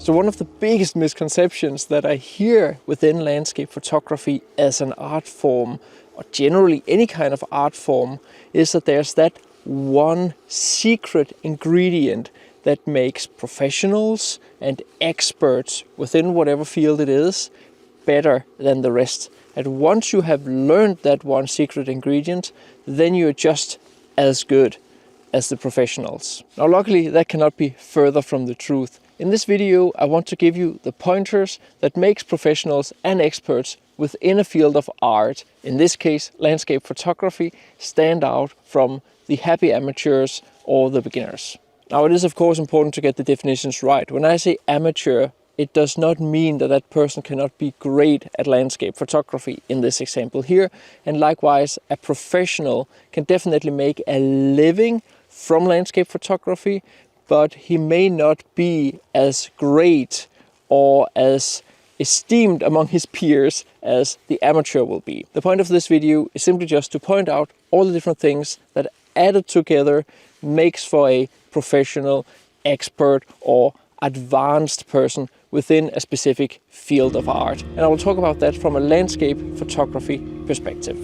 So one of the biggest misconceptions that I hear within landscape photography as an art form, or generally any kind of art form, is that there's that one secret ingredient that makes professionals and experts within whatever field it is better than the rest. And once you have learned that one secret ingredient, then you're just as good as the professionals. Now luckily that cannot be further from the truth. In this video I want to give you the pointers that makes professionals and experts within a field of art, in this case landscape photography, stand out from the happy amateurs or the beginners. Now it is of course important to get the definitions right. When I say amateur, it does not mean that that person cannot be great at landscape photography in this example here. And likewise, a professional can definitely make a living from landscape photography, but he may not be as great or as esteemed among his peers as the amateur will be. The point of this video is simply just to point out all the different things that added together makes for a professional, expert or advanced person within a specific field of art. And I will talk about that from a landscape photography perspective.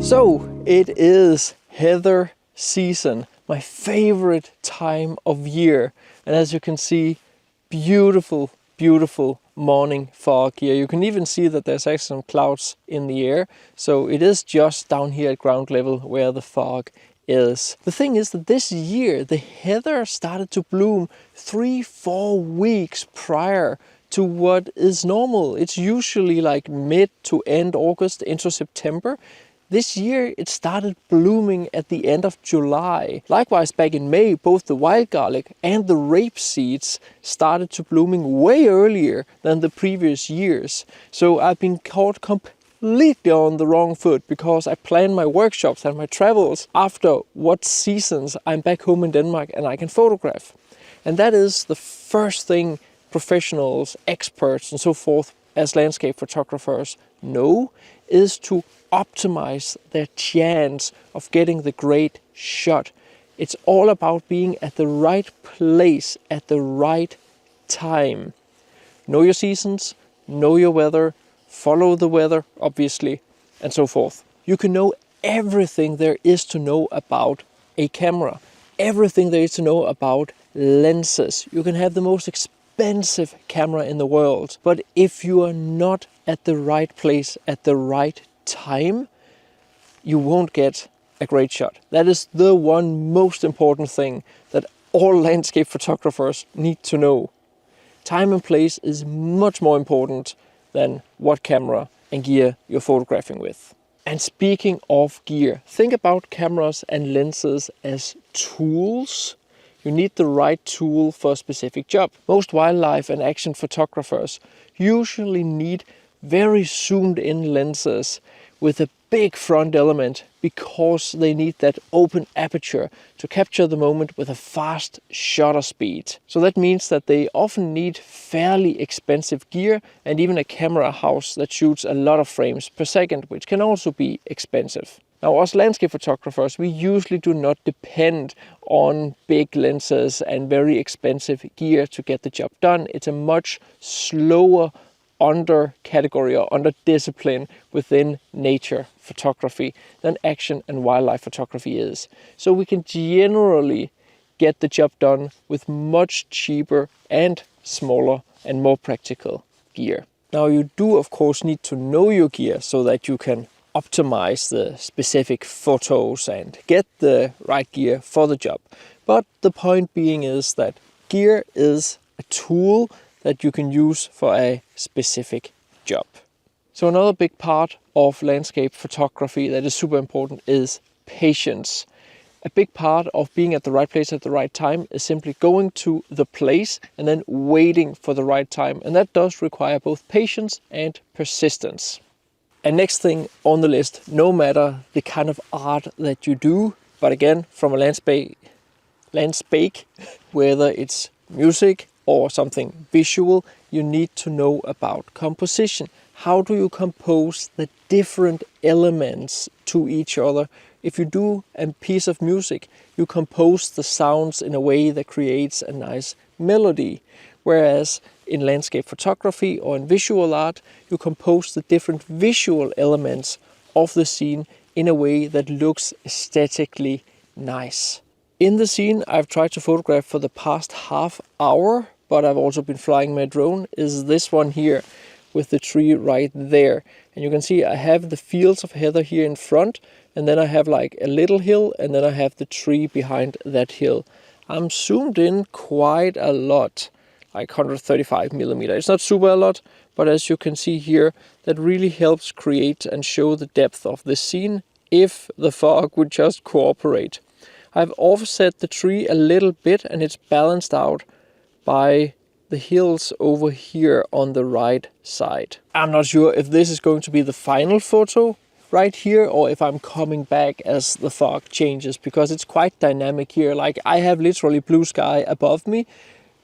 So it is heather season, my favorite time of year. And as you can see, beautiful, beautiful morning fog here. You can even see that there's actually some clouds in the air. So it is just down here at ground level where the fog is. The thing is that this year, the heather started to bloom 3-4 weeks prior to what is normal. It's usually like mid to end August into September. This year it started blooming at the end of July. Likewise, back in May, both the wild garlic and the rape seeds started to blooming way earlier than the previous years. So I've been caught completely on the wrong foot because I plan my workshops and my travels after what seasons I'm back home in Denmark and I can photograph. And that is the first thing professionals, experts and so forth as landscape photographers know, is to optimize their chance of getting the great shot. It's all about being at the right place at the right time. Know your seasons, know your weather, follow the weather, obviously, and so forth. You can know everything there is to know about a camera, everything there is to know about lenses. You can have the most expensive camera in the world, but if you are not at the right place at the right time, you won't get a great shot. That is the one most important thing that all landscape photographers need to know. Time and place is much more important than what camera and gear you're photographing with. And speaking of gear, think about cameras and lenses as tools. You need the right tool for a specific job. Most wildlife and action photographers usually need very zoomed in lenses with a big front element because they need that open aperture to capture the moment with a fast shutter speed. So that means that they often need fairly expensive gear and even a camera house that shoots a lot of frames per second, which can also be expensive. Now, as landscape photographers, we usually do not depend on big lenses and very expensive gear to get the job done. It's a much slower under category or under discipline within nature photography than action and wildlife photography is. So we can generally get the job done with much cheaper and smaller and more practical gear. Now you do of course need to know your gear so that you can optimize the specific photos and get the right gear for the job. But the point being is that gear is a tool that you can use for a specific job. So another big part of landscape photography that is super important is patience. A big part of being at the right place at the right time is simply going to the place and then waiting for the right time. And that does require both patience and persistence. And next thing on the list, no matter the kind of art that you do, but again, from a landscape, whether it's music or something visual, you need to know about composition. How do you compose the different elements to each other? If you do a piece of music, you compose the sounds in a way that creates a nice melody. Whereas in landscape photography or in visual art, you compose the different visual elements of the scene in a way that looks aesthetically nice. In the scene I've tried to photograph for the past half hour, but I've also been flying my drone, is this one here with the tree right there. And you can see I have the fields of heather here in front, and then I have like a little hill, and then I have the tree behind that hill. I'm zoomed in quite a lot, like 135mm. It's not super a lot, but as you can see here, that really helps create and show the depth of the scene if the fog would just cooperate. I've offset the tree a little bit, and it's balanced out by the hills over here on the right side. I'm not sure if this is going to be the final photo right here or if I'm coming back as the fog changes, because it's quite dynamic here. Like, I have literally blue sky above me,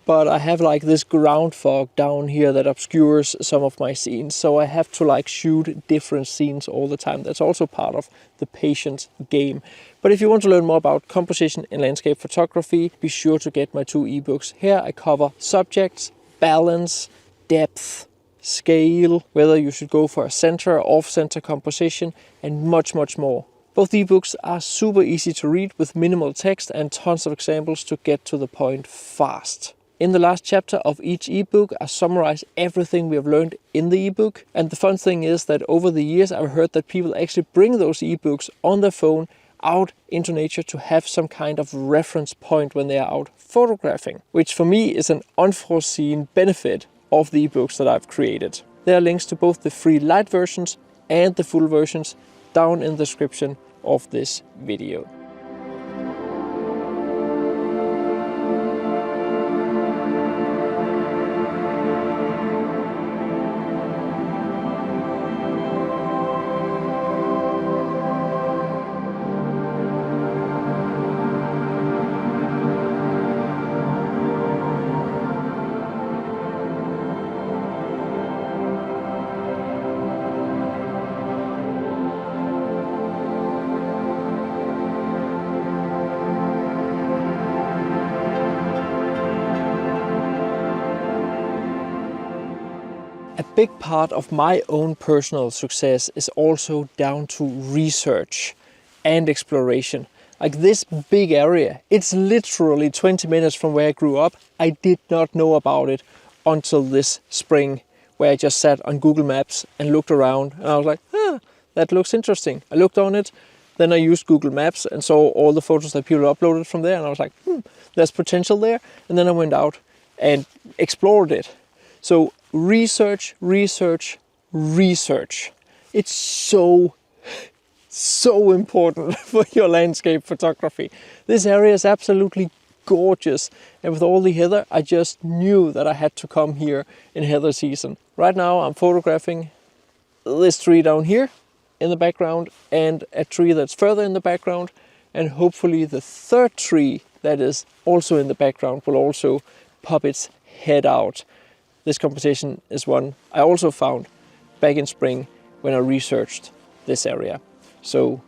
but I have like this ground fog down here that obscures some of my scenes. So I have to like shoot different scenes all the time. That's also part of the patience game. But if you want to learn more about composition in landscape photography, be sure to get my 2 ebooks. Here I cover subjects, balance, depth, scale, whether you should go for a center or off-center composition, and much, much more. Both ebooks are super easy to read with minimal text and tons of examples to get to the point fast. In the last chapter of each ebook, I summarize everything we have learned in the ebook. And the fun thing is that over the years, I've heard that people actually bring those ebooks on their phone out into nature to have some kind of reference point when they are out photographing, which for me is an unforeseen benefit of the ebooks that I've created. There are links to both the free light versions and the full versions down in the description of this video. A big part of my own personal success is also down to research and exploration. Like this big area, it's literally 20 minutes from where I grew up. I did not know about it until this spring, where I just sat on Google Maps and looked around, and I was like, that looks interesting. I looked on it, then I used Google Maps and saw all the photos that people uploaded from there, and I was like, there's potential there. And then I went out and explored it. So research, research, research. It's so important for your landscape photography. This area is absolutely gorgeous. And with all the heather, I just knew that I had to come here in heather season. Right now I'm photographing this tree down here in the background and a tree that's further in the background. And hopefully the third tree that is also in the background will also pop its head out. This composition is one I also found back in spring when I researched this area. So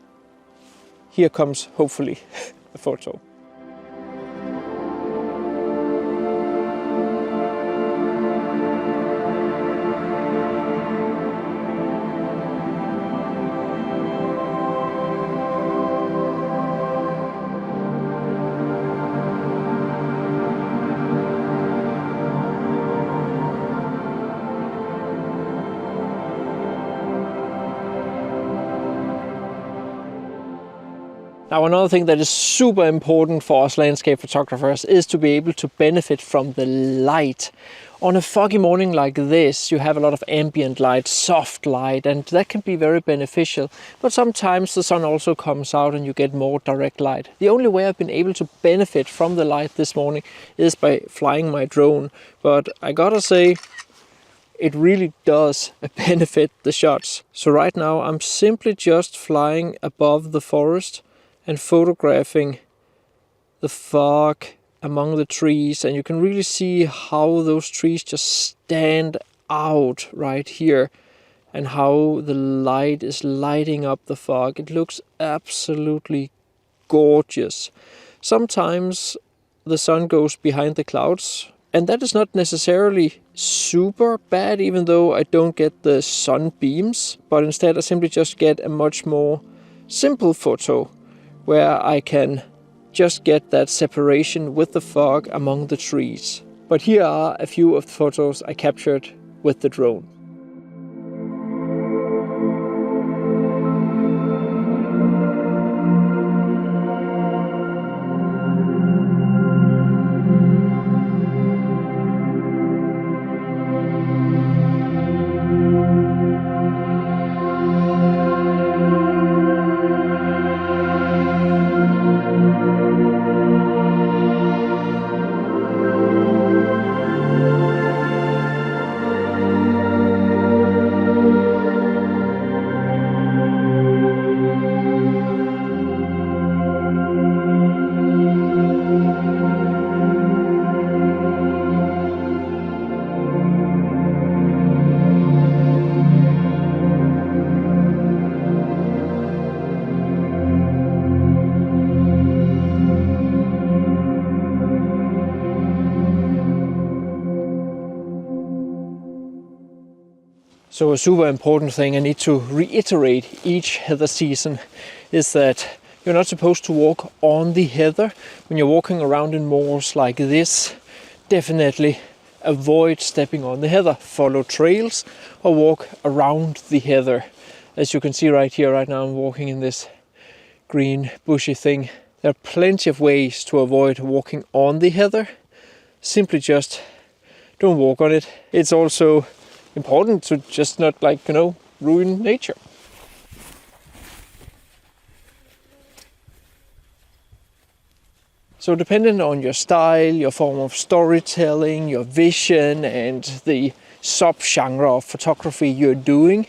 here comes hopefully a photo. Now, another thing that is super important for us landscape photographers is to be able to benefit from the light. On a foggy morning like this, you have a lot of ambient light, soft light, and that can be very beneficial. But sometimes the sun also comes out and you get more direct light. The only way I've been able to benefit from the light this morning is by flying my drone. But I gotta say, it really does benefit the shots. So right now I'm simply just flying above the forest and photographing the fog among the trees, and you can really see how those trees just stand out right here and how the light is lighting up the fog. It looks absolutely gorgeous. Sometimes the sun goes behind the clouds, and that is not necessarily super bad, even though I don't get the sunbeams, but instead I simply just get a much more simple photo where I can just get that separation with the fog among the trees. But here are a few of the photos I captured with the drone. So a super important thing I need to reiterate each heather season is that you're not supposed to walk on the heather. When you're walking around in moors like this, definitely avoid stepping on the heather. Follow trails or walk around the heather. As you can see right here, right now I'm walking in this green bushy thing. There are plenty of ways to avoid walking on the heather. Simply just don't walk on it. It's also important to just not, like, ruin nature. So depending on your style, your form of storytelling, your vision, and the sub-genre of photography you're doing,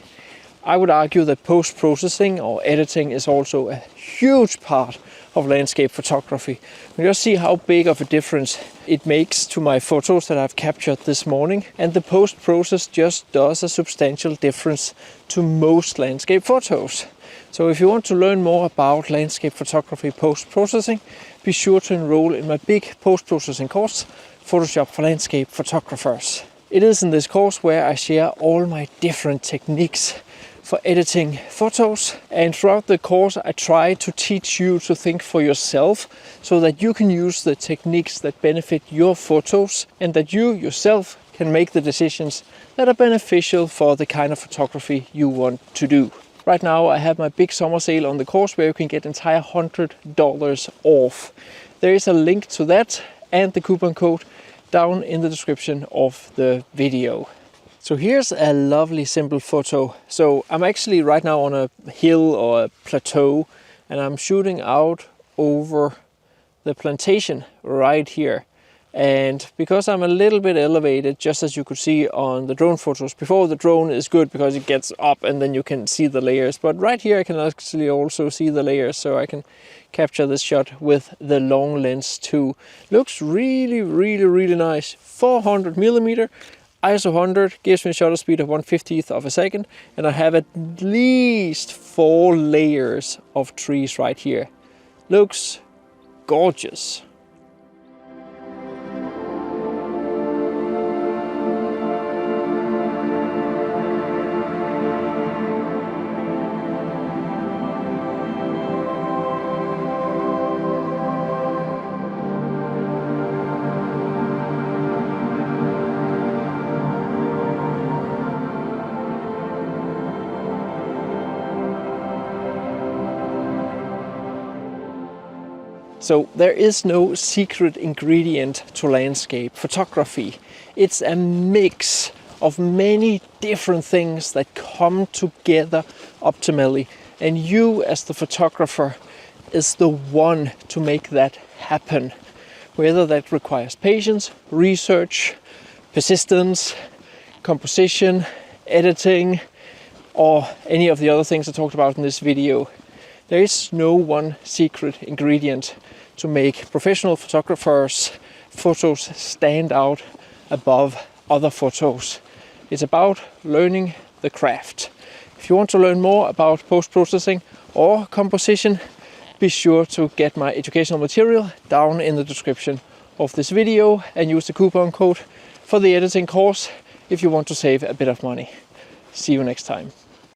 I would argue that post-processing or editing is also a huge part of landscape photography. You just see how big of a difference it makes to my photos that I've captured this morning, and the post-process just does a substantial difference to most landscape photos. So if you want to learn more about landscape photography post-processing, be sure to enroll in my big post-processing course, Photoshop for Landscape Photographers. It is in this course where I share all my different techniques for editing photos, and throughout the course I try to teach you to think for yourself so that you can use the techniques that benefit your photos and that you yourself can make the decisions that are beneficial for the kind of photography you want to do. Right now I have my big summer sale on the course where you can get entire $100 off. There is a link to that and the coupon code down in the description of the video. So here's a lovely simple photo. So I'm actually right now on a hill or a plateau, and I'm shooting out over the plantation right here. And because I'm a little bit elevated, just as you could see on the drone photos before, the drone is good because it gets up and then you can see the layers. But right here I can actually also see the layers, so I can capture this shot with the long lens too. Looks really, really, really nice. 400mm. ISO 100 gives me a shutter speed of 1/50th of a second, and I have at least 4 layers of trees right here. Looks gorgeous. So there is no secret ingredient to landscape photography. It's a mix of many different things that come together optimally. And you as the photographer is the one to make that happen. Whether that requires patience, research, persistence, composition, editing, or any of the other things I talked about in this video. There is no one secret ingredient to make professional photographers' photos stand out above other photos. It's about learning the craft. If you want to learn more about post-processing or composition, be sure to get my educational material down in the description of this video and use the coupon code for the editing course if you want to save a bit of money. See you next time.